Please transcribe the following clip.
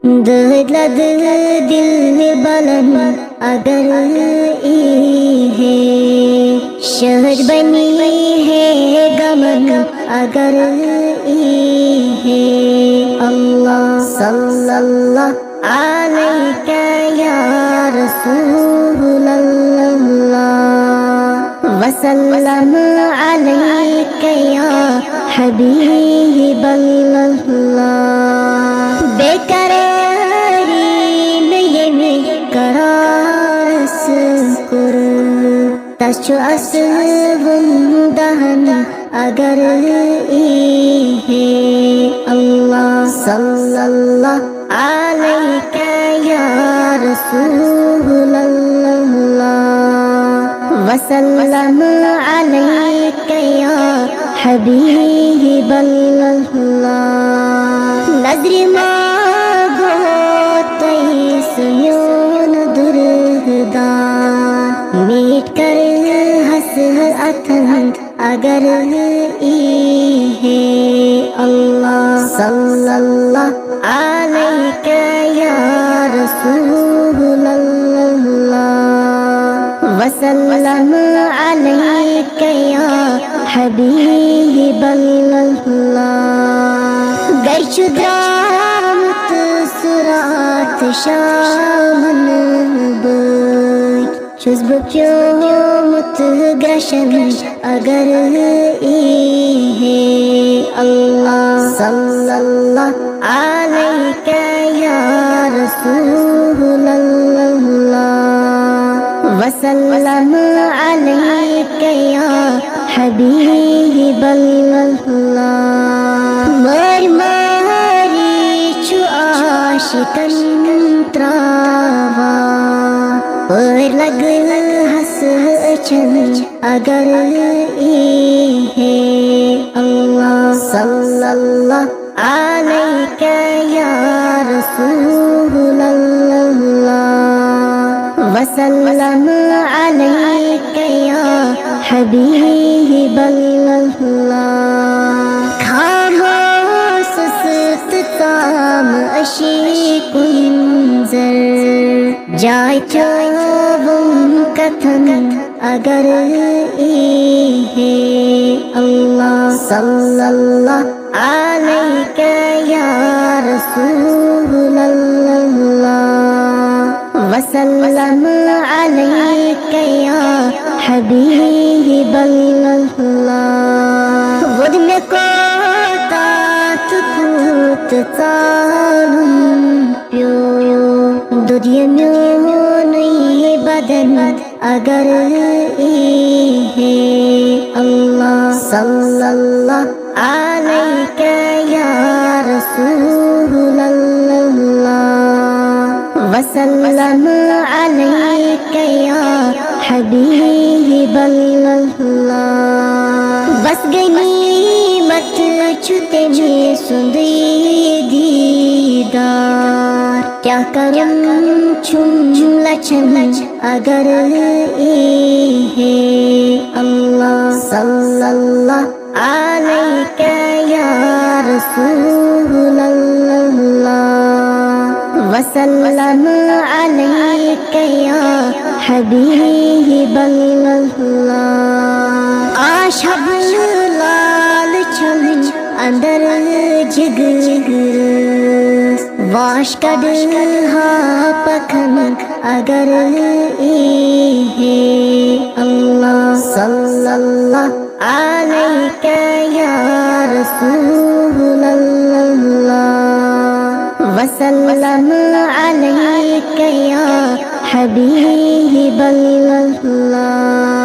دلد دل بلند اگر ای ہے، شہر بنی ہے گمن اگر ای ہے۔ اللہ صلی اللہ علیہ یا رسول اللہ، وسلم علیک یا حبیب اللہ۔ بے قراری میں یہ قرار اسکر، تشو اسون دہن اگر ای ہے۔ اللہ صلی اللہ علیہ یا رسول اللہ، وسلم علیک یا حبیب اللہ۔ نظر مانگو تیس یون دردان، میٹ کر حسرتن اگر ای ہے۔ اللہ صلی اللہ علیہ یا رسول اللہ، وسلم علیک یا حبیب اللہ۔ گرچ درامت سرات شامن بید، چوز بپیومت گرشن اگر ای ہے۔ اللہ صلی اللہ علیہ یا رسول اللہ، وسلم علیک یا حبیب اللہ۔ ماری چو عاشقن تراوا، اور لگ ہس چن اگر ای ہے۔ اللہ صلی اللہ علیہ یا رسول اللہ، وسلم علیک یا حبیب اللہ۔ خاموش سست تام اشی کنزر، جائے چوبم کتھن اگر ای ہے۔ اللہ صلی اللہ علیہ یا رسول اللہ، وسلم علیک یا حبیب اللہ۔ ود میں کوتات پوت تالن پیو، دودی میونی بدن اگر ای ہے۔ اللہ صلی اللہ علیہ یا رسول اللہ، وسلم علیک یا حبیب اللہ۔ بس غنیمت چھتے میں سندی دیدار، کیا کرم چھم لچن اگر ای ہے۔ اللہ صلی اللہ علیہ یا رسول اللہ، وسلم علیک یا حبیب اللہ۔ آشب لال چھن اندر جگر، واش کد ہا پکھن اگر ای ہے۔ اللہ صلی اللہ علیہ یا رسول اللہ، وسلم علیک یا حبیب اللہ۔